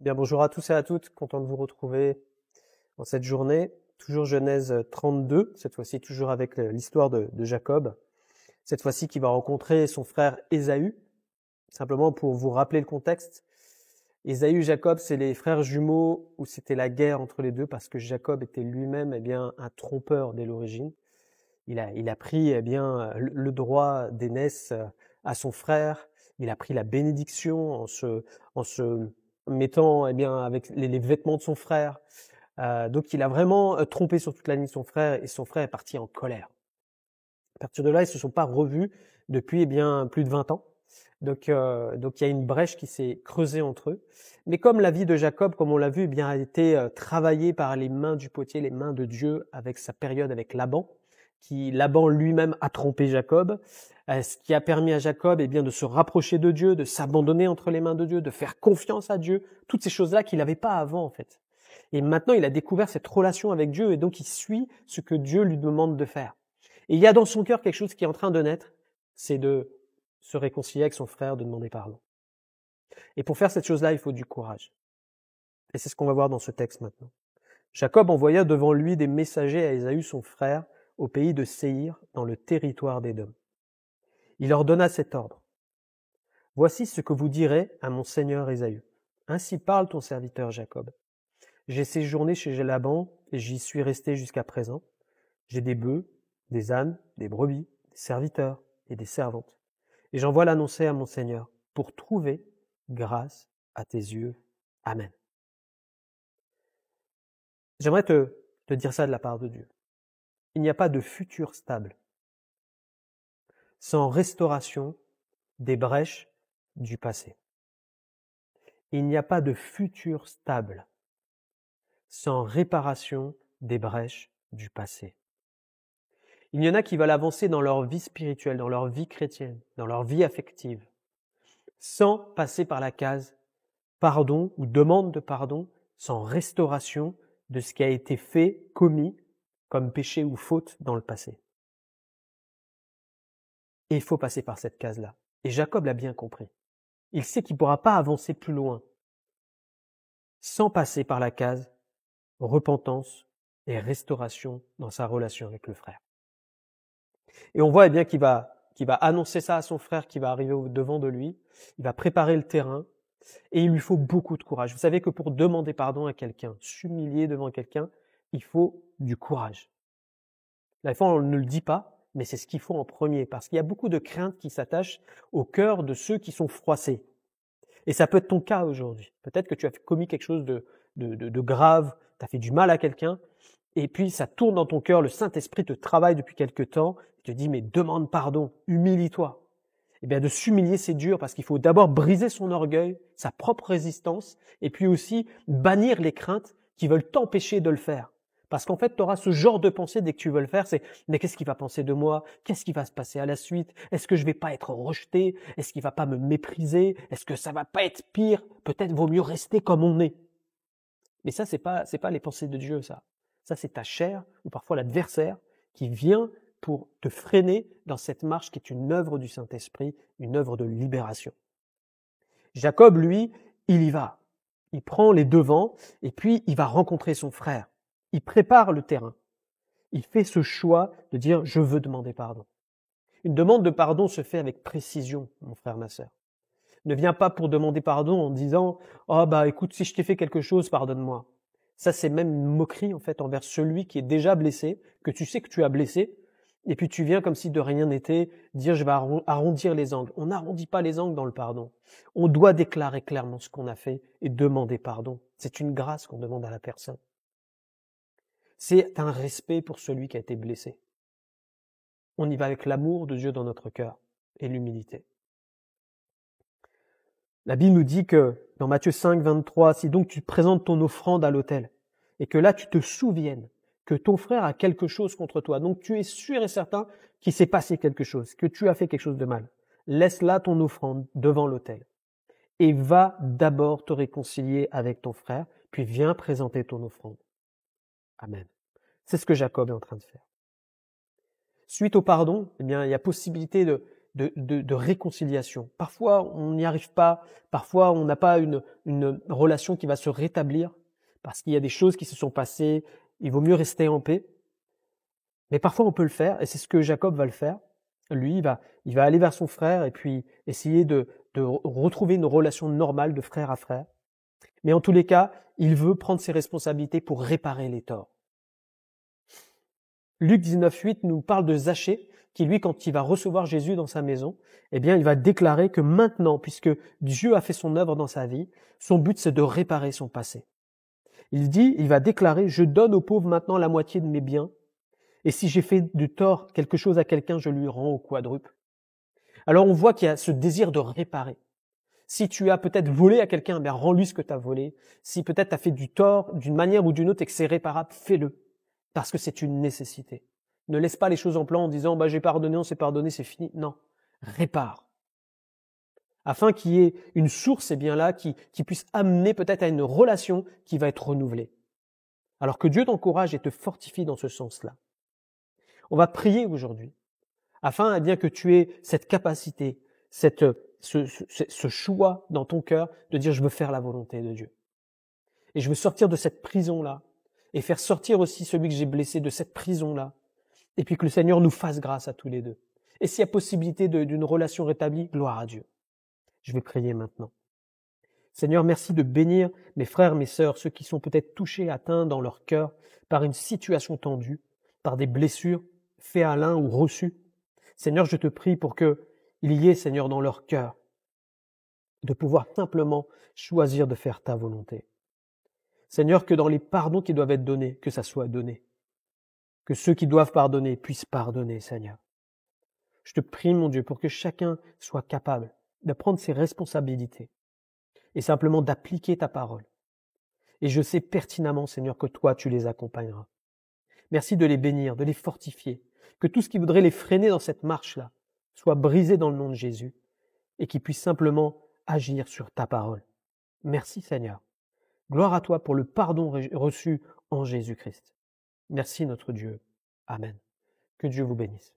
Bien, bonjour à tous et à toutes, content de vous retrouver dans cette journée. Toujours Genèse 32, cette fois-ci toujours avec l'histoire de Jacob. Cette fois-ci qui va rencontrer son frère Ésaü. Simplement pour vous rappeler le contexte, Ésaü et Jacob, c'est les frères jumeaux où c'était la guerre entre les deux parce que Jacob était lui-même un trompeur dès l'origine. Il a pris le droit d'aînesse à son frère. Il a pris la bénédiction en se mettant avec les vêtements de son frère. Donc il a vraiment trompé sur toute la ligne son frère et son frère est parti en colère. À partir de là, ils se sont pas revus depuis plus de 20 ans. Donc il y a une brèche qui s'est creusée entre eux. Mais comme la vie de Jacob, comme on l'a vu, a été travaillée par les mains du potier, les mains de Dieu avec sa période avec Laban, Laban lui-même a trompé Jacob, ce qui a permis à Jacob de se rapprocher de Dieu, de s'abandonner entre les mains de Dieu, de faire confiance à Dieu, toutes ces choses-là qu'il n'avait pas avant en fait. Et maintenant, il a découvert cette relation avec Dieu et donc il suit ce que Dieu lui demande de faire. Et il y a dans son cœur quelque chose qui est en train de naître, c'est de se réconcilier avec son frère, de demander pardon. Et pour faire cette chose-là, il faut du courage. Et c'est ce qu'on va voir dans ce texte maintenant. Jacob envoya devant lui des messagers à Ésaü son frère, au pays de Séhir, dans le territoire d'Édom. Il leur donna cet ordre. « Voici ce que vous direz à mon seigneur Ésaü. Ainsi parle ton serviteur Jacob. J'ai séjourné chez Laban et j'y suis resté jusqu'à présent. J'ai des bœufs, des ânes, des brebis, des serviteurs et des servantes. Et j'envoie l'annoncer à mon seigneur pour trouver grâce à tes yeux. Amen. » J'aimerais te dire ça de la part de Dieu. Il n'y a pas de futur stable sans restauration des brèches du passé. Il n'y a pas de futur stable sans réparation des brèches du passé. Il y en a qui veulent avancer dans leur vie spirituelle, dans leur vie chrétienne, dans leur vie affective, sans passer par la case pardon ou demande de pardon, sans restauration de ce qui a été fait, commis comme péché ou faute dans le passé. Et il faut passer par cette case-là. Et Jacob l'a bien compris. Il sait qu'il ne pourra pas avancer plus loin sans passer par la case repentance et restauration dans sa relation avec le frère. Et on voit qu'il va annoncer ça à son frère qui va arriver au devant de lui. Il va préparer le terrain et il lui faut beaucoup de courage. Vous savez que pour demander pardon à quelqu'un, s'humilier devant quelqu'un, il faut du courage. Là, des fois, on ne le dit pas, mais c'est ce qu'il faut en premier, parce qu'il y a beaucoup de craintes qui s'attachent au cœur de ceux qui sont froissés. Et ça peut être ton cas aujourd'hui. Peut-être que tu as commis quelque chose de grave, tu as fait du mal à quelqu'un, et puis ça tourne dans ton cœur, le Saint-Esprit te travaille depuis quelque temps, il te dit mais demande pardon, humilie-toi. Eh bien de s'humilier c'est dur parce qu'il faut d'abord briser son orgueil, sa propre résistance, et puis aussi bannir les craintes qui veulent t'empêcher de le faire. Parce qu'en fait, tu auras ce genre de pensée dès que tu veux le faire, c'est « mais qu'est-ce qu'il va penser de moi? Qu'est-ce qui va se passer à la suite? Est-ce que je vais pas être rejeté? Est-ce qu'il va pas me mépriser? Est-ce que ça va pas être pire? Peut-être vaut mieux rester comme on est. » Mais ça, c'est pas les pensées de Dieu, ça. Ça, c'est ta chair ou parfois l'adversaire qui vient pour te freiner dans cette marche qui est une œuvre du Saint-Esprit, une œuvre de libération. Jacob, lui, il y va. Il prend les devants et puis il va rencontrer son frère. Il prépare le terrain. Il fait ce choix de dire « je veux demander pardon ». Une demande de pardon se fait avec précision, mon frère, ma sœur. Ne viens pas pour demander pardon en disant « oh écoute, si je t'ai fait quelque chose, pardonne-moi ». Ça, c'est même une moquerie en fait envers celui qui est déjà blessé, que tu sais que tu as blessé, et puis tu viens comme si de rien n'était dire « je vais arrondir les angles ». On n'arrondit pas les angles dans le pardon. On doit déclarer clairement ce qu'on a fait et demander pardon. C'est une grâce qu'on demande à la personne. C'est un respect pour celui qui a été blessé. On y va avec l'amour de Dieu dans notre cœur et l'humilité. La Bible nous dit que dans Matthieu 5, 23, si donc tu présentes ton offrande à l'autel et que là tu te souviennes que ton frère a quelque chose contre toi, donc tu es sûr et certain qu'il s'est passé quelque chose, que tu as fait quelque chose de mal, laisse là ton offrande devant l'autel et va d'abord te réconcilier avec ton frère, puis viens présenter ton offrande. Amen. C'est ce que Jacob est en train de faire. Suite au pardon, il y a possibilité de réconciliation. Parfois, on n'y arrive pas. Parfois, on n'a pas une relation qui va se rétablir parce qu'il y a des choses qui se sont passées. Il vaut mieux rester en paix. Mais parfois, on peut le faire, et c'est ce que Jacob va le faire. Lui, il va aller vers son frère et puis essayer de retrouver une relation normale de frère à frère. Mais en tous les cas, il veut prendre ses responsabilités pour réparer les torts. Luc 19,8 nous parle de Zachée, qui lui, quand il va recevoir Jésus dans sa maison, eh bien, il va déclarer que maintenant, puisque Dieu a fait son œuvre dans sa vie, son but, c'est de réparer son passé. Il va déclarer, je donne aux pauvres maintenant la moitié de mes biens, et si j'ai fait du tort quelque chose à quelqu'un, je lui rends au quadruple. Alors on voit qu'il y a ce désir de réparer. Si tu as peut-être volé à quelqu'un, ben rends-lui ce que tu as volé. Si peut-être tu as fait du tort d'une manière ou d'une autre et que c'est réparable, fais-le. Parce que c'est une nécessité. Ne laisse pas les choses en plan en disant j'ai pardonné, on s'est pardonné, c'est fini. Non, répare. Afin qu'il y ait une source, eh bien là, qui puisse amener peut-être à une relation qui va être renouvelée. Alors que Dieu t'encourage et te fortifie dans ce sens-là. On va prier aujourd'hui, afin eh bien que tu aies cette capacité, ce choix dans ton cœur de dire je veux faire la volonté de Dieu. Et je veux sortir de cette prison-là, et faire sortir aussi celui que j'ai blessé de cette prison-là, et puis que le Seigneur nous fasse grâce à tous les deux. Et s'il y a possibilité d'une relation rétablie, gloire à Dieu. Je vais prier maintenant. Seigneur, merci de bénir mes frères, mes sœurs, ceux qui sont peut-être touchés, atteints dans leur cœur par une situation tendue, par des blessures faites à l'un ou reçues. Seigneur, je te prie pour qu'il y ait, Seigneur, dans leur cœur, de pouvoir simplement choisir de faire ta volonté. Seigneur, que dans les pardons qui doivent être donnés, que ça soit donné. Que ceux qui doivent pardonner puissent pardonner, Seigneur. Je te prie, mon Dieu, pour que chacun soit capable de prendre ses responsabilités et simplement d'appliquer ta parole. Et je sais pertinemment, Seigneur, que toi, tu les accompagneras. Merci de les bénir, de les fortifier, que tout ce qui voudrait les freiner dans cette marche-là soit brisé dans le nom de Jésus et qu'ils puissent simplement agir sur ta parole. Merci, Seigneur. Gloire à toi pour le pardon reçu en Jésus-Christ. Merci, notre Dieu. Amen. Que Dieu vous bénisse.